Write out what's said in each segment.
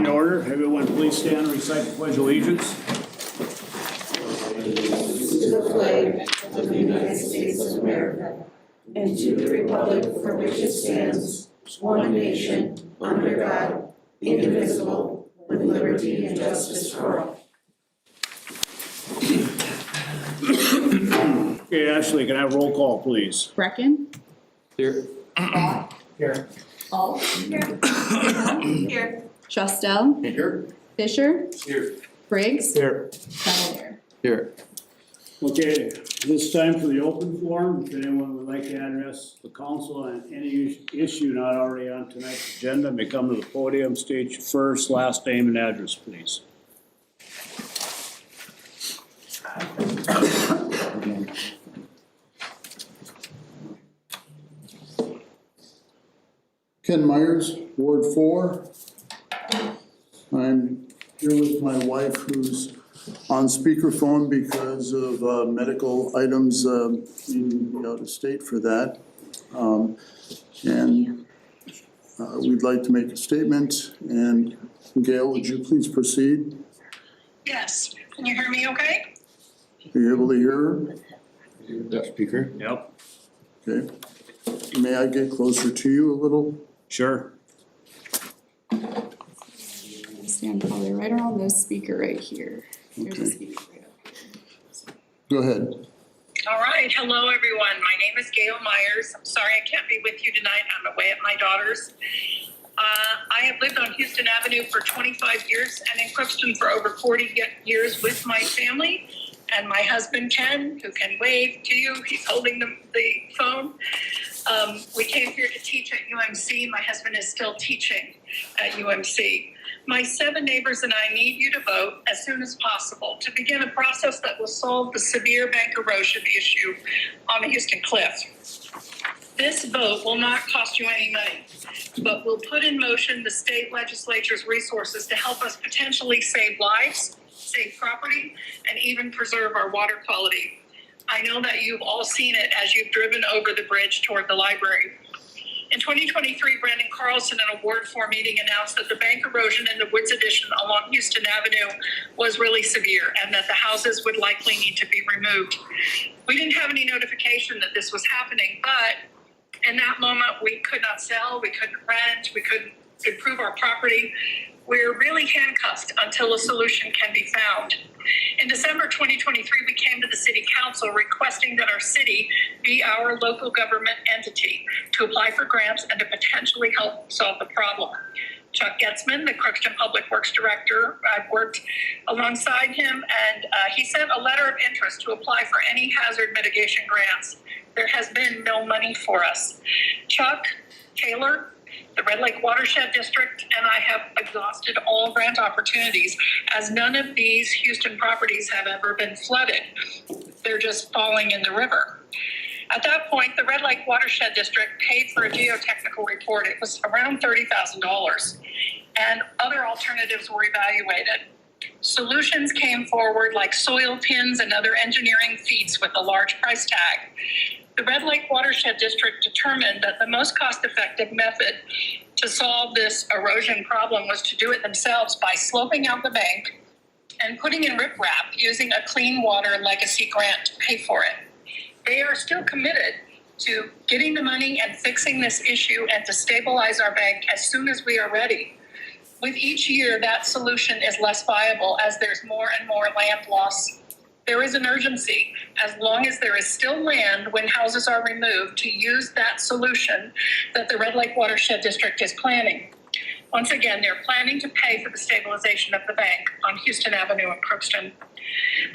In order, everyone please stand and recite the Pledge of Allegiance. To the flag of the United States of America and to the republic for which it stands, one nation, under God, indivisible, with liberty and justice for all. Okay, Ashley, can I have roll call, please? Brecken. Here. Here. Alt. Here. Here. Shostel. Here. Fisher. Here. Briggs. Here. Cavalier. Here. Okay, this time for the open forum, if anyone would like to address the council on any issue not already on tonight's agenda, may come to the podium, state your first, last name and address, please. Ken Myers, Ward 4. I'm here with my wife who's on speakerphone because of medical items being out of state for that. We'd like to make a statement, and Gail, would you please proceed? Yes, can you hear me okay? Are you able to hear her? That speaker. Yep. Okay. May I get closer to you a little? Sure. Stand probably right around this speaker right here. There's a Okay. speaker right up. Go ahead. All right, hello everyone. My name is Gail Myers. I'm sorry I can't be with you tonight. I'm away at my daughter's. I have lived on Houston Avenue for 25 years and in Crookston for over 40 years with my family and my husband Ken, who can wave to you. He's holding the phone. We came here to teach at UMC. My husband is still teaching at UMC. My 7 neighbors and I need you to vote as soon as possible to begin a process that will solve the severe bank erosion issue on the Houston Cliff. This vote will not cost you any money, but will put in motion the state legislature's resources to help us potentially save lives, save property, and even preserve our water quality. I know that you've all seen it as you've driven over the bridge toward the library. In 2023, Brandon Carlson in a Ward 4 meeting announced that the bank erosion in the Woods Addition along Houston Avenue was really severe and that the houses would likely need to be removed. We didn't have any notification that this was happening, but in that moment, we could not sell, we couldn't rent, we couldn't improve our property. We're really handcuffed until a solution can be found. In December 2023, we came to the City Council requesting that our city be our local government entity to apply for grants and to potentially help solve the problem. Chuck Getzman, the Crookston Public Works Director, I've worked alongside him, and he sent a letter of interest to apply for any hazard mitigation grants. There has been no money for us. Chuck, Taylor, the Red Lake Watershed District, and I have exhausted all grant opportunities as none of these Houston properties have ever been flooded. They're just falling in the river. At that point, the Red Lake Watershed District paid for a geotechnical report. It was around $30,000, and other alternatives were evaluated. Solutions came forward like soil pins and other engineering feats with a large price tag. The Red Lake Watershed District determined that the most cost-effective method to solve this erosion problem was to do it themselves by sloping out the bank and putting in riprap using a Clean Water Legacy grant to pay for it. They are still committed to getting the money and fixing this issue and to stabilize our bank as soon as we are ready. With each year, that solution is less viable as there's more and more land loss. There is an urgency, as long as there is still land when houses are removed, to use that solution that the Red Lake Watershed District is planning. Once again, they're planning to pay for the stabilization of the bank on Houston Avenue in Crookston.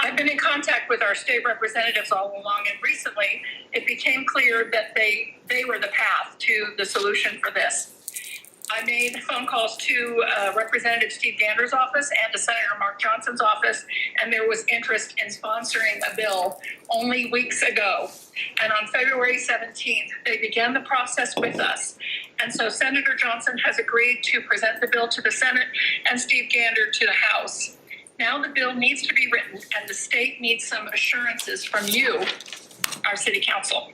I've been in contact with our state representatives all along, and recently it became clear that they were the path to the solution for this. I made phone calls to Representative Steve Gander's office and to Senator Mark Johnson's office, and there was interest in sponsoring a bill only weeks ago. And on February 17th, they began the process with us. And so Senator Johnson has agreed to present the bill to the Senate and Steve Gander to the House. Now the bill needs to be written, and the state needs some assurances from you, our city council.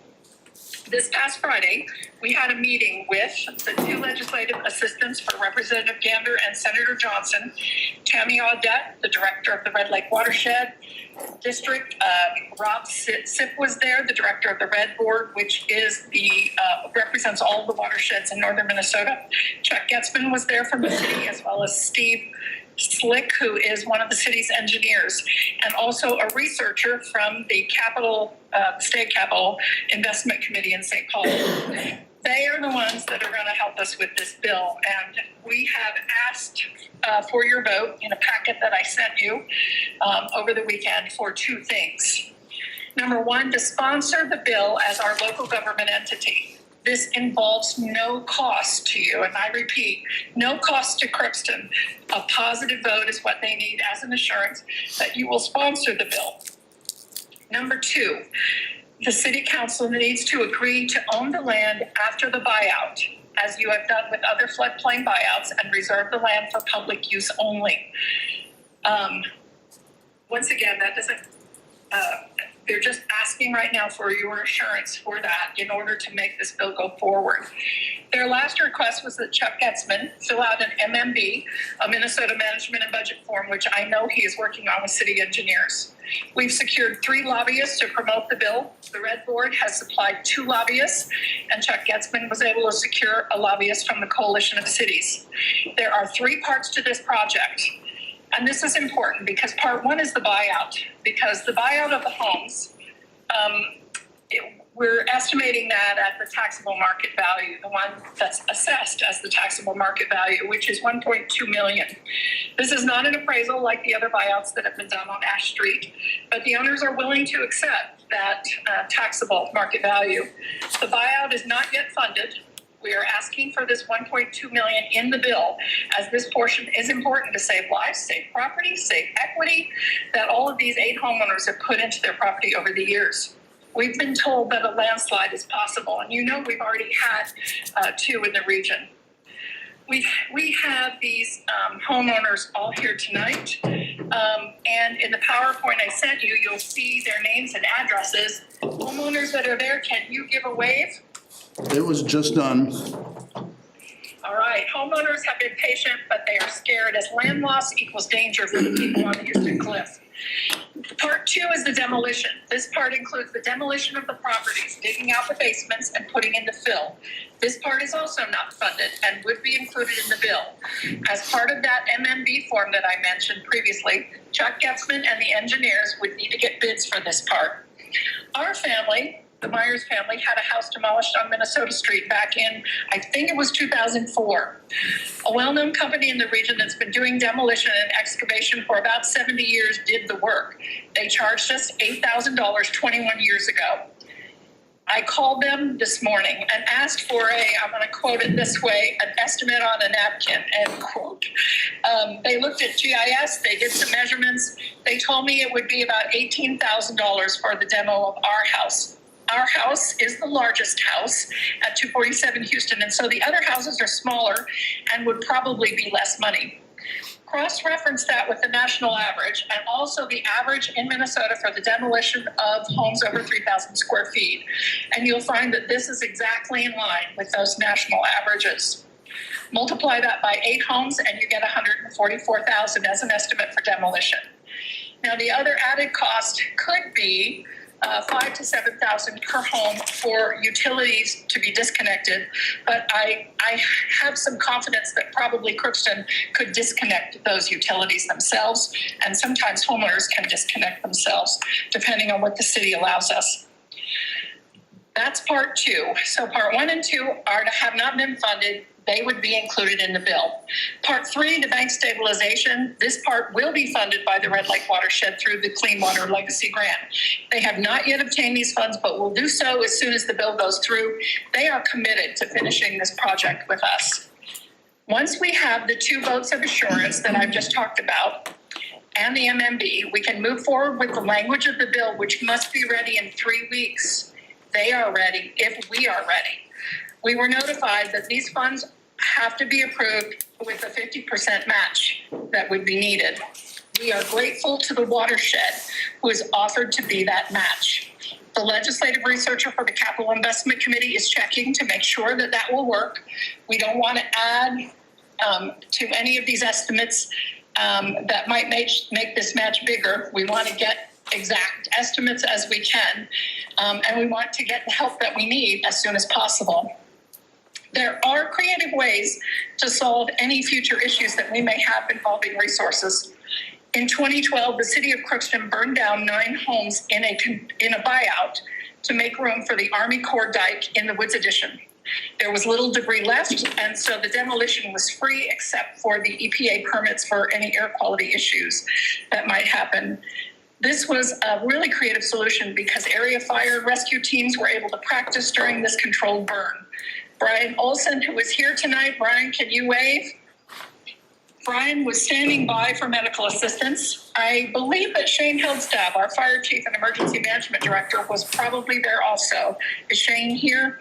This past Friday, we had a meeting with the two legislative assistants for Representative Gander and Senator Johnson, Tammy Audette, the director of the Red Lake Watershed District. Rob Sip was there, the director of the Red Board, which is the represents all of the watersheds in northern Minnesota. Chuck Getzman was there from the city, as well as Steve Slick, who is one of the city's engineers, and also a researcher from the State Capitol Investment Committee in St. Paul. They are the ones that are going to help us with this bill, and we have asked for your vote in a packet that I sent you over the weekend for two things. Number one, to sponsor the bill as our local government entity. This involves no cost to you, and I repeat, no cost to Crookston. A positive vote is what they need as an assurance that you will sponsor the bill. Number two, the city council needs to agree to own the land after the buyout, as you have done with other floodplain buyouts, and reserve the land for public use only. Once again, that doesn't, they're just asking right now for your assurance for that in order to make this bill go forward. Their last request was that Chuck Getzman fill out an MMB, a Minnesota Management and Budget Form, which I know he is working on with city engineers. We've secured 3 lobbyists to promote the bill. The Red Board has supplied 2 lobbyists, and Chuck Getzman was able to secure a lobbyist from the Coalition of Cities. There are 3 parts to this project. And this is important because part 1 is the buyout, because the buyout of the homes, we're estimating that at the taxable market value, the one that's assessed as the taxable market value, which is $1.2 million. This is not an appraisal like the other buyouts that have been done on Ash Street, but the owners are willing to accept that taxable market value. The buyout is not yet funded. We are asking for this $1.2 million in the bill, as this portion is important to save lives, save property, save equity that all of these 8 homeowners have put into their property over the years. We've been told that a landslide is possible, and you know we've already had 2 in the region. We have these homeowners all here tonight, and in the PowerPoint I sent you, you'll see their names and addresses. Homeowners that are there, can you give a wave? It was just done. All right, homeowners have been patient, but they are scared as land loss equals danger for the people on the Houston Cliff. Part 2 is the demolition. This part includes the demolition of the properties, digging out the basements and putting in the fill. This part is also not funded and would be included in the bill. As part of that MMB form that I mentioned previously, Chuck Getzman and the engineers would need to get bids for this part. Our family, the Myers family, had a house demolished on Minnesota Street back in, I think it was 2004. A well-known company in the region that's been doing demolition and excavation for about 70 years did the work. They charged us $8,000 21 years ago. I called them this morning and asked for I'm going to quote it this way, an estimate on a napkin, end quote. They looked at GIS, they did some measurements. They told me it would be about $18,000 for the demo of our house. Our house is the largest house at 247 Houston, and so the other houses are smaller and would probably be less money. Cross-reference that with the national average and also the average in Minnesota for the demolition of homes over 3,000 square feet, and you'll find that this is exactly in line with those national averages. Multiply that by 8 homes and you get $144,000 as an estimate for demolition. Now, the other added cost could be $5,000 to $7,000 per home for utilities to be disconnected, but I have some confidence that probably Crookston could disconnect those utilities themselves, and sometimes homeowners can disconnect themselves, depending on what the city allows us. That's part 2. So part 1 and 2 have not been funded. They would be included in the bill. Part 3, the bank stabilization, this part will be funded by the Red Lake Watershed through the Clean Water Legacy Grant. They have not yet obtained these funds, but will do so as soon as the bill goes through. They are committed to finishing this project with us. Once we have the 2 votes of assurance that I've just talked about and the MMB, we can move forward with the language of the bill, which must be ready in 3 weeks. They are ready if we are ready. We were notified that these funds have to be approved with a 50% match that would be needed. We are grateful to the watershed who has offered to be that match. The legislative researcher for the Capital Investment Committee is checking to make sure that that will work. We don't want to add to any of these estimates that might make this match bigger. We want to get exact estimates as we can, and we want to get the help that we need as soon as possible. There are creative ways to solve any future issues that we may have involving resources. In 2012, the city of Crookston burned down 9 homes in a buyout to make room for the Army Corps dike in the Woods Addition. There was little debris left, and so the demolition was free except for the EPA permits for any air quality issues that might happen. This was a really creative solution because area fire rescue teams were able to practice during this controlled burn. Brian Olson, who is here tonight, Brian, can you wave? Brian was standing by for medical assistance. I believe that Shane Hildstab, our fire chief and emergency management director, was probably there also. Is Shane here?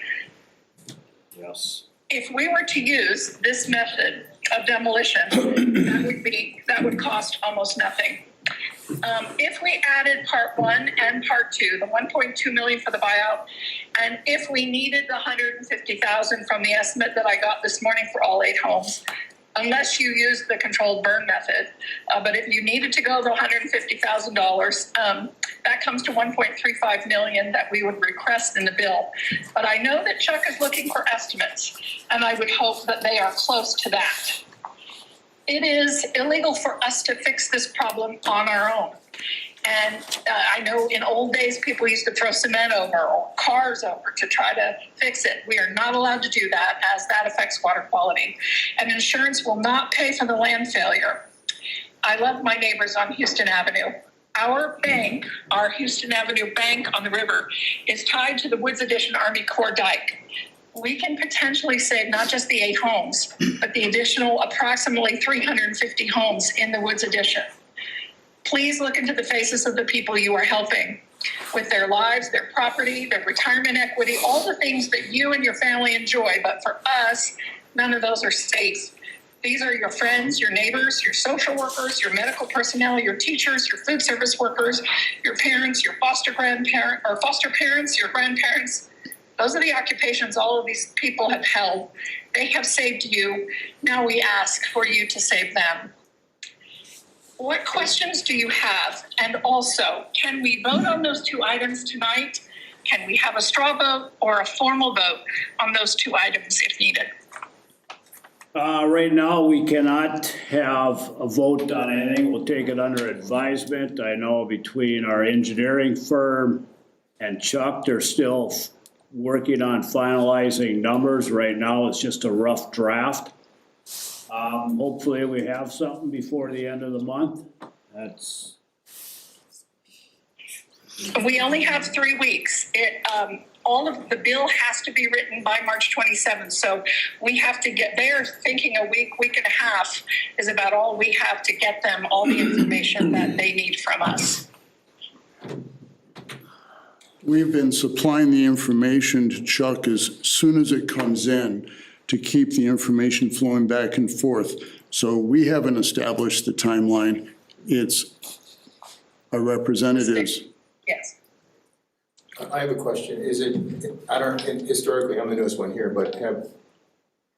Yes. If we were to use this method of demolition, that would cost almost nothing. If we added part 1 and part 2, the 1.2 million for the buyout, and if we needed the 150,000 from the estimate that I got this morning for all 8 homes, unless you use the controlled burn method, but if you needed to go the $150,000, that comes to 1.35 million that we would request in the bill. But I know that Chuck is looking for estimates, and I would hope that they are close to that. It is illegal for us to fix this problem on our own. And I know in old days, people used to throw cement over or cars over to try to fix it. We are not allowed to do that, as that affects water quality. And insurance will not pay for the land failure. I love my neighbors on Houston Avenue. Our bank, our Houston Avenue Bank on the river, is tied to the Woods Addition Army Corps dike. We can potentially save not just the 8 homes, but the additional approximately 350 homes in the Woods Addition. Please look into the faces of the people you are helping with their lives, their property, their retirement equity, all the things that you and your family enjoy. But for us, none of those are safe. These are your friends, your neighbors, your social workers, your medical personnel, your teachers, your food service workers, your parents, your foster parents, your grandparents. Those are the occupations all of these people have held. They have saved you. Now we ask for you to save them. What questions do you have? And also, can we vote on those 2 items tonight? Can we have a straw vote or a formal vote on those 2 items if needed? Right now, we cannot have a vote on anything. We'll take it under advisement. I know between our engineering firm and Chuck, they're still working on finalizing numbers. Right now, it's just a rough draft. Hopefully we have something before the end of the month. We only have 3 weeks. All of the bill has to be written by March 27th. So we have to they're thinking a week and a half is about all we have to get them all the information that they need from us. We've been supplying the information to Chuck as soon as it comes in to keep the information flowing back and forth. So we haven't established the timeline. It's our representatives. Yes. I have a question. Is it, I don't, historically, I'm the newest one here, but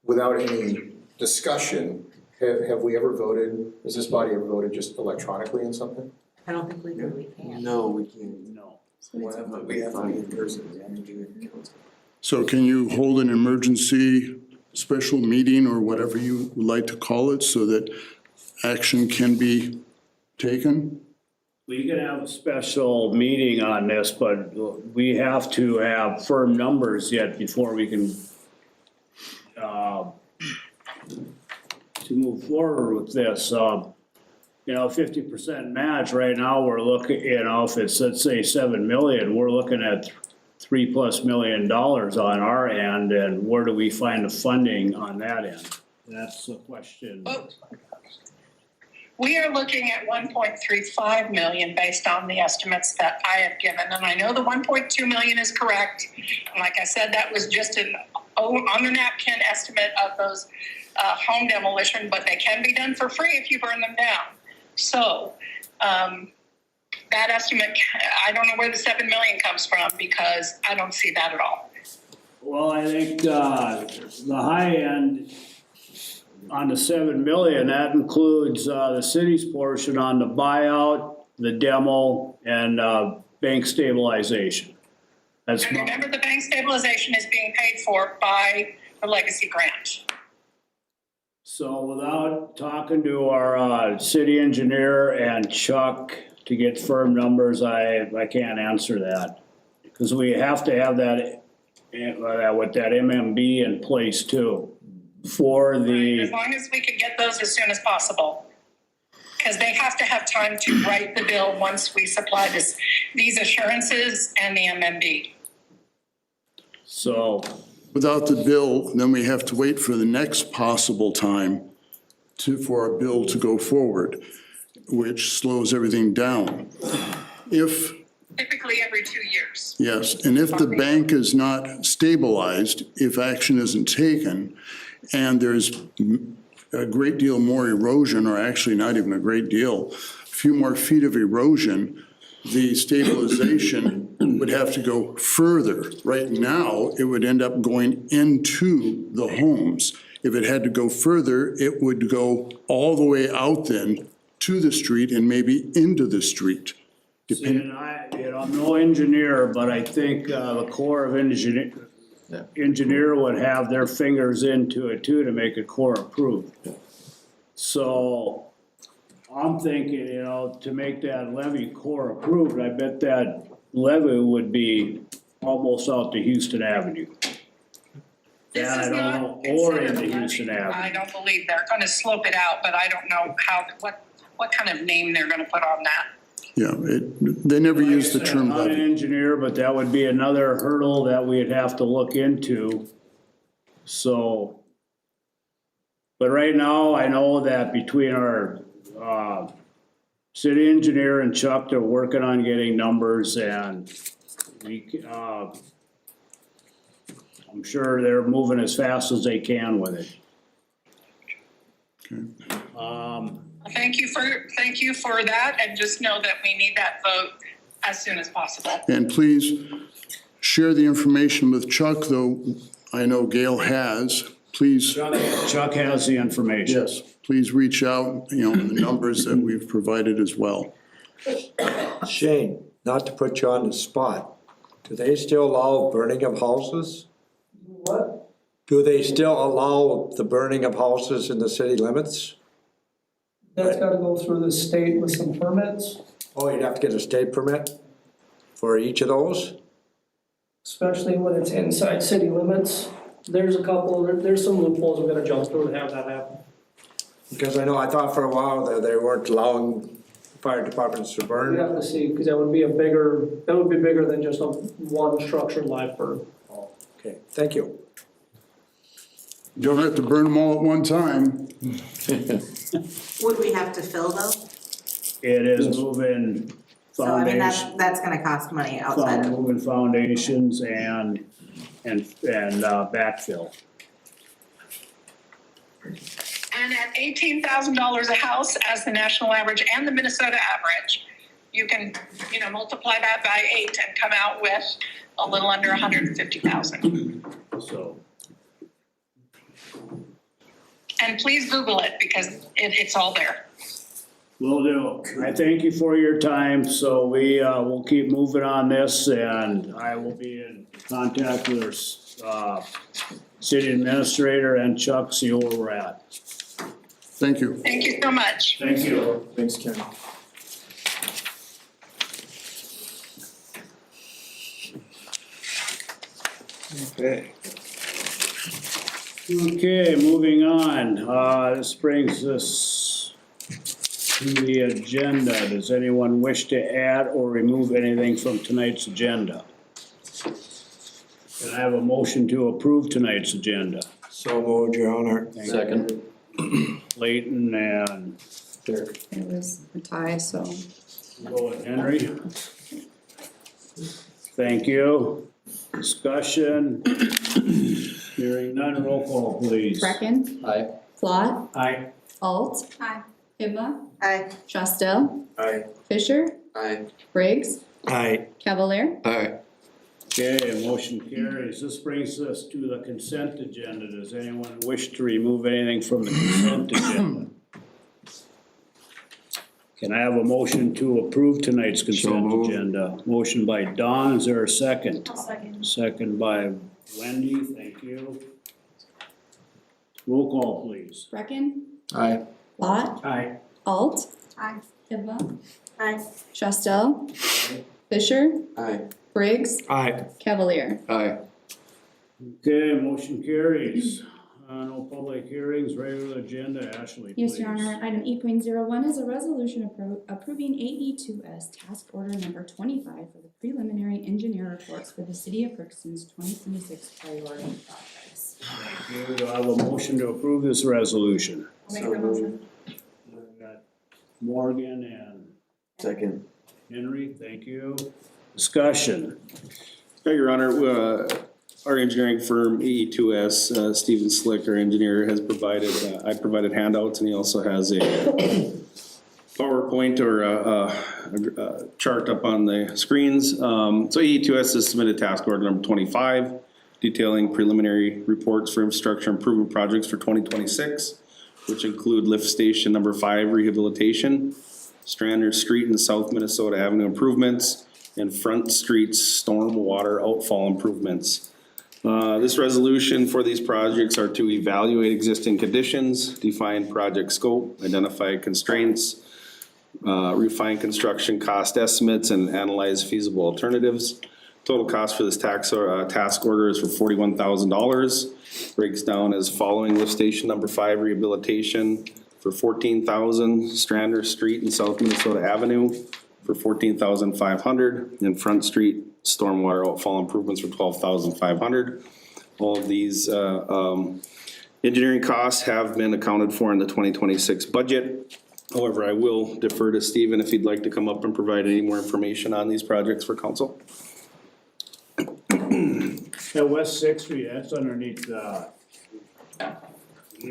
without any discussion, have we ever voted, has this body ever voted just electronically in something? I don't think legally we can. No, we can't. No. We have to be in person. So can you hold an emergency special meeting or whatever you would like to call it so that action can be taken? We can have a special meeting on this, but we have to have firm numbers yet before we can to move forward with this. 50% match right now, we're looking, if it's, let's say 7 million, we're looking at $3+ million on our end, and where do we find the funding on that end? That's the question. We are looking at 1.35 million based on the estimates that I have given. And I know the 1.2 million is correct. And like I said, that was just an on the napkin estimate of those home demolition, but they can be done for free if you burn them down. So that estimate, I don't know where the 7 million comes from because I don't see that at all. Well, I think, the high end on the 7 million, that includes, the city's portion on the buyout, the demo, and, bank stabilization. That's And remember, the bank stabilization is being paid for by the legacy grant. so without talking to our, city engineer and Chuck to get firm numbers, I can't answer that. Cause we have to have that, with that MMB in place too, for As the, long as we can get those as soon as possible. Because they have to have time to write the bill once we supply these assurances and the MMB. so, Without the bill, then we have to wait for the next possible time for our bill to go forward, which slows everything down. If, Typically every 2 years. yes, and if the bank is not stabilized, if action isn't taken, and there's a great deal more erosion, or actually not even a great deal, a few more feet of erosion, the stabilization would have to go further. Right now, it would end up going into the homes. If it had to go further, it would go all the way out then to the street and maybe into the street. see, and I'm no engineer, but I think, the Corps of Engineer would have their fingers into it too to make it Corps approved. So I'm thinking, to make that levy Corps approved, I bet that levy would be almost out to Houston Avenue. This That I is don't not know, or considered into a Houston levy. I Avenue. don't believe they're gonna slope it out, but I don't know what kind of name they're gonna put on that. Yeah, they never use the term I'm not an levy. engineer, but that would be another hurdle that we'd have to look into. So, but right now, I know that between our, city engineer and Chuck, they're working on getting numbers and I'm sure they're moving as fast as they can with it. Thank you for that, and just know that we need that vote as soon as possible. And please share the information with Chuck, though I know Gail has. Please, Chuck has the information. yes, please reach out, the numbers that we've provided as well. Shane, not to put you on the spot, do they still allow burning of houses? What? Do they still allow the burning of houses in the city limits? That's gotta go through the state with some permits, Oh, you'd have to get a state permit for each of those? especially when it's inside city limits. There's some loopholes we're gonna jump through to have that happen. Because I thought for a while that they weren't allowing fire departments to We burn. have to see, because that would be bigger than just a one structured live burn. Okay, thank you. You don't have to burn them all at one time. Would we have to fill though? It is moving So I mean, foundation, that's gonna cost money outside of. moving foundations and backfill. And at $18,000 a house as the national average and the Minnesota average, you can, multiply that by 8 and come out with a little under 150,000. So, And please Google it because it's all there. will do. I thank you for your time, so we, will keep moving on this, and I will be in contact with our, city administrator and Chuck, see where we're at. Thank you. Thank you so much. Thank you. Thanks, Ken. Okay. Okay, moving on, this brings us to the agenda. Does anyone wish to add or remove anything from tonight's agenda? Can I have a motion to approve tonight's agenda? So moved, Your Honor. Second. Clayton and Dirk. It was a tie, so. go with Henry. Thank you. Discussion. Hearing none, roll call please. Brecken. Aye. Flott. Aye. Alt. Aye. Hibma. Aye. Shostel. Aye. Fisher. Aye. Briggs, Aye. Cavalier. Aye. Okay, motion carries. This brings us to the consent agenda. Does anyone wish to remove anything from the consent agenda? Can I have a motion to approve tonight's consent moved. agenda? Motion by Don, is there a second? Second. Second by Wendy, thank you. Roll call, please. Brecken, Aye. Lot, Aye. Alt. Aye. Kivba, Aye. Shastel, Fisher, Aye. Briggs, Aye. Cavalier. Aye. Okay, motion carries. No public hearings, regular agenda, Ashley, please. Yes, Your Honor, item 8.01 is a resolution approving AE2S task order number 25 for the preliminary engineer reports for the city of Crookston's 2026 priority projects. Thank you. Do I have a motion to approve this resolution? I'll make the motion. We've got Morgan and Second. Henry, thank you. Discussion. Yeah, Your Honor, our engineering firm, AE2S, Stephen Slick, our engineer, has provided, I provided handouts, and he also has a PowerPoint or a chart up on the screens. So AE2S has submitted task order number 25, detailing preliminary reports for infrastructure improvement projects for 2026, which include lift station number 5 rehabilitation, Strander Street and South Minnesota Avenue improvements, and Front Street's storm water outfall improvements. This resolution for these projects are to evaluate existing conditions, define project scope, identify constraints, refine construction cost estimates, and analyze feasible alternatives. Total cost for this task order is for $41,000. Breaks down as following: lift station number 5 rehabilitation for $14,000, Strander Street and South Minnesota Avenue for $14,500, and Front Street stormwater outfall improvements for $12,500. All of these engineering costs have been accounted for in the 2026 budget. However, I will defer to Stephen if he'd like to come up and provide any more information on these projects for council. That West Sixth Street, that's underneath the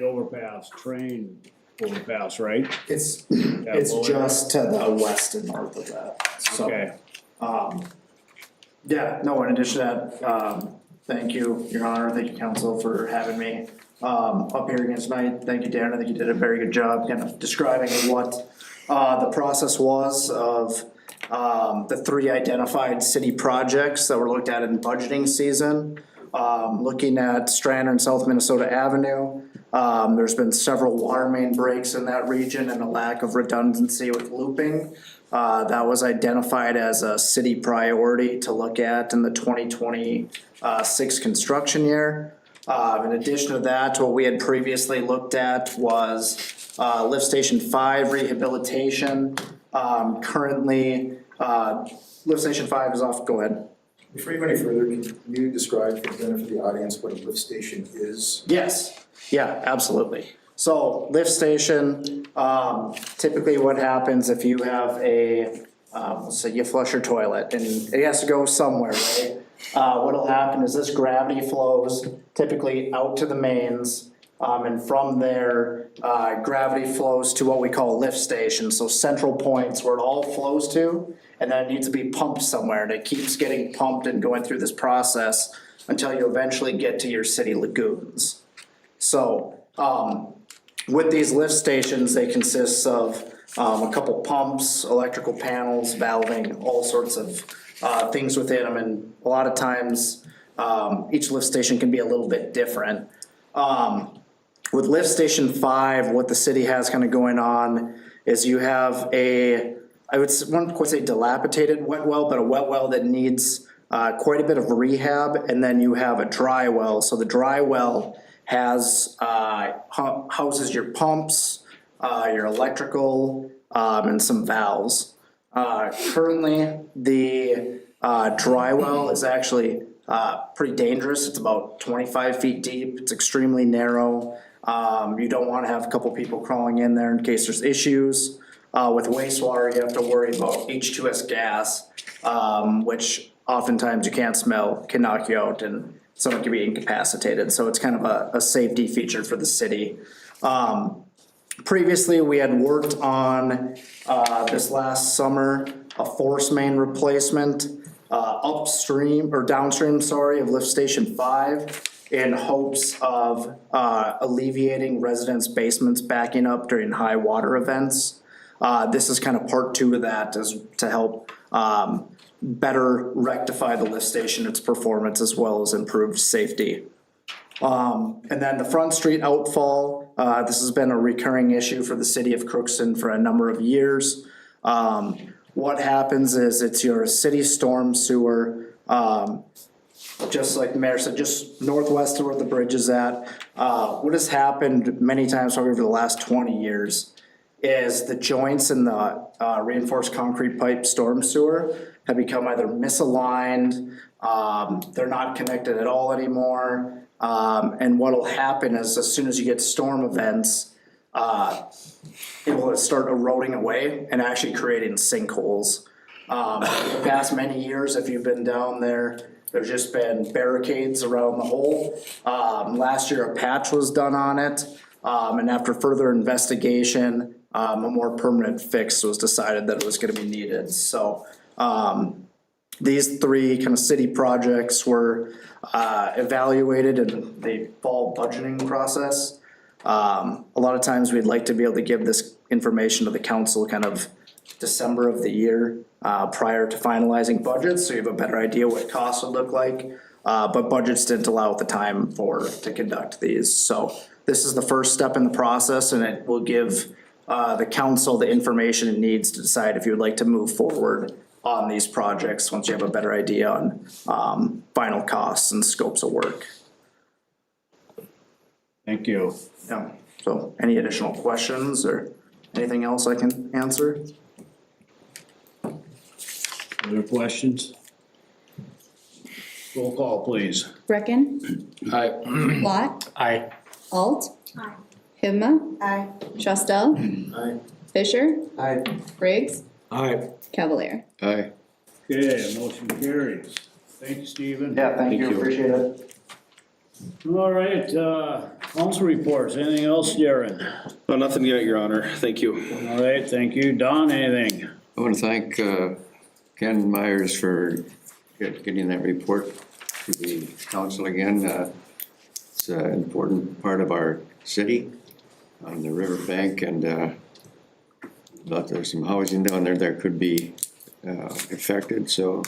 overpass, train overpass, right? It's That lower- just to the west and north of that, so. Okay, Yeah, no, in addition to that, thank you, Your Honor, thank you, council, for having me, up here again tonight. Thank you, Darren, I think you did a very good job kind of describing what, the process was of, the 3 identified city projects that were looked at in budgeting season. Looking at Strander and South Minnesota Avenue, there's been several water main breaks in that region and a lack of redundancy with looping. That was identified as a city priority to look at in the 2026 construction year. In addition to that, what we had previously looked at was lift station 5 rehabilitation. Currently, lift station 5 is off, go ahead. Before you go any further, can you describe for the benefit of the audience what a lift station is? Yes, yeah, absolutely. So lift station, typically what happens if you have a, let's say you flush your toilet and it has to go somewhere, right? What'll happen is this gravity flows typically out to the mains, and from there, gravity flows to what we call lift stations, so central points where it all flows to, and then it needs to be pumped somewhere, and it keeps getting pumped and going through this process until you eventually get to your city lagoons. So, with these lift stations, they consist of a couple pumps, electrical panels, valving, all sorts of things within them, and a lot of times each lift station can be a little bit different. With lift station 5, what the city has kind of going on is you have a, I would quite say dilapidated wet well, but a wet well that needs quite a bit of rehab, and then you have a dry well. So the dry well has houses your pumps, your electrical, and some valves. Currently, the dry well is actually pretty dangerous. It's about 25 feet deep. It's extremely narrow. You don't want to have a couple people crawling in there in case there's issues. With wastewater, you have to worry about H2S gas, which oftentimes you can't smell, can knock you out, and someone can be incapacitated. So it's kind of a safety feature for the city. Previously, we had worked on this last summer a force main replacement upstream or downstream, sorry, of lift station 5 in hopes of alleviating residents' basements backing up during high water events. This is kind of part 2 of that, is to help better rectify the lift station, its performance, as well as improved safety. And then the Front Street outfall, this has been a recurring issue for the city of Crookston for a number of years. What happens is it's your city storm sewer, just like the mayor said, just northwest of where the bridge is at. What has happened many times over the last 20 years is the joints in the reinforced concrete pipe storm sewer have become either misaligned, they're not connected at all anymore. And what'll happen is as soon as you get storm events, it will start eroding away and actually creating sinkholes. The past many years, if you've been down there, there's just been barricades around the hole. Last year a patch was done on it, and after further investigation, a more permanent fix was decided that it was gonna be needed. So these 3 kind of city projects were evaluated in the fall budgeting process. A lot of times we'd like to be able to give this information to the council kind of December of the year prior to finalizing budgets, so you have a better idea what costs would look like. But budgets didn't allow at the time to conduct these. So this is the first step in the process, and it will give the council the information it needs to decide if you would like to move forward on these projects once you have a better idea on final costs and scopes of work. Thank you. Yeah, so any additional questions or anything else I can answer? Other questions? Roll call, please. Brecken. Aye. Lot. Aye. Alt. Aye. Hivma. Aye. Shustel. Aye. Fisher. Aye. Briggs. Aye. Cavalier. Aye. Okay, motion carries. Thank you, Stephen. Yeah, thank you, you. appreciate it. All right, council reports. Anything else, Darren? No, nothing yet, Your Honor. Thank you. All right, thank you. Don, anything? I want to thank Ken Myers for getting that report to the council again. It's an important part of our city on the riverbank, and but there's some housing down there that could be affected, so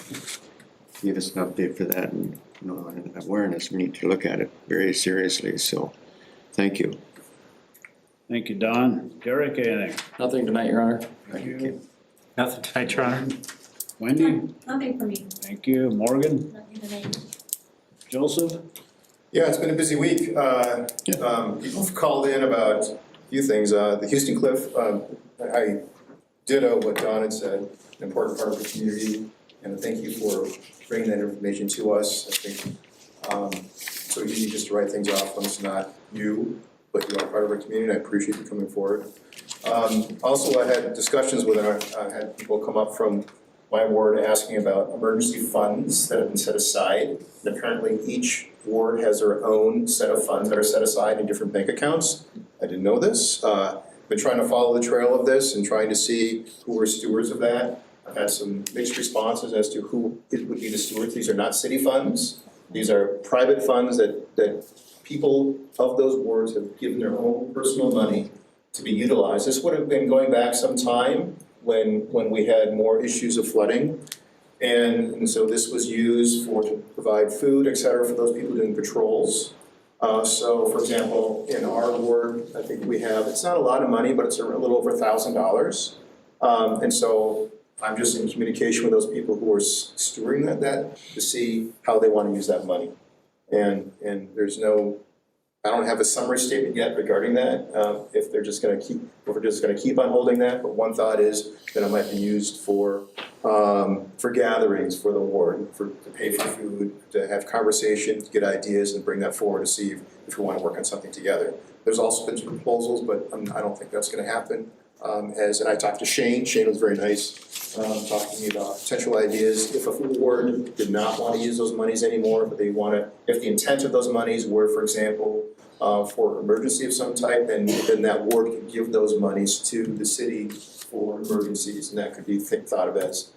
give us an update for that, and and awareness. We need to look at it very seriously, so thank you. Thank you, Don. Derek, anything? Nothing tonight, Your Honor. Thank you. Nothing tonight, Your Honor. Wendy? Nothing for me. Thank you. Morgan? Nothing tonight. Joseph? Yeah, it's been a busy week. People have called in about a few things. The Houston Cliff, I ditto what Don had said, an important part of the community, and thank you for bringing that information to us. I think it's so easy just to write things off when it's not you, but you are part of our community, and I appreciate you coming forward. Also, I had discussions with I had people come up from my ward asking about emergency funds that have been set aside. And apparently each ward has their own set of funds that are set aside in different bank accounts. I didn't know this. Been trying to follow the trail of this and trying to see who are stewards of that. I've had some mixed responses as to who it would be the stewards. These are not city funds. These are private funds that people of those wards have given their own personal money to be utilized. This would have been going back some time when we had more issues of flooding. And so this was used to provide food, et cetera, for those people doing patrols. So for example, in our ward, I think we have, it's not a lot of money, but it's a little over $1,000. And so I'm just in communication with those people who are stewarding that to see how they want to use that money. And there's no, I don't have a summary statement yet regarding that, if we're just gonna keep on holding that, but one thought is that it might be used for gatherings for the ward, to pay for food, to have conversations, to get ideas and bring that forward to see if we wanna work on something together. There's also been some proposals, but I don't think that's gonna happen. And I talked to Shane was very nice, talking to me about potential ideas. If a ward did not want to use those monies anymore, but they want to, if the intent of those monies were, for example, for emergency of some type, then that ward could give those monies to the city for emergencies, and that could be thought of as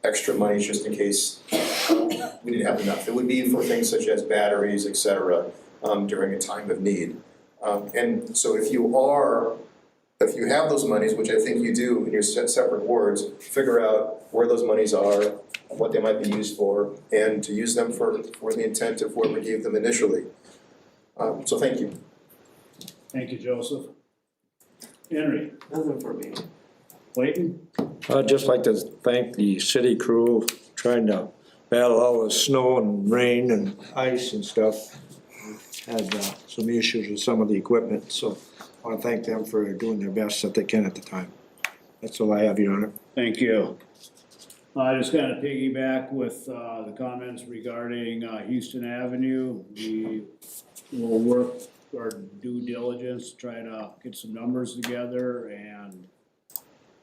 extra money just in case we didn't have enough. It would be for things such as batteries, et cetera, during a time of need. And so if you have those monies, which I think you do in your separate wards, figure out where those monies are, what they might be used for, and to use them for the intent of whoever gave them initially. So thank you. Thank you, Joseph. Henry, Nothing for me. Clayton? I'd just like to thank the city crew trying to battle all the snow and rain and ice and stuff. Had some issues with some of the equipment, so I want to thank them for doing their best that they can at the time. That's all I have, Your Honor. Thank you. I just kind of piggyback with the comments regarding Houston Avenue. We will work our due diligence, try to get some numbers together and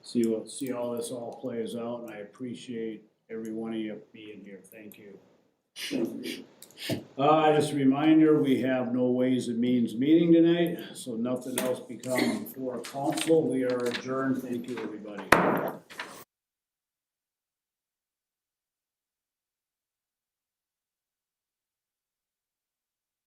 see how this all plays out, and I appreciate every one of you being here. Thank you. Just a reminder, we have no Ways and Means meeting tonight, so nothing else become before council. We are adjourned. Thank you, everybody.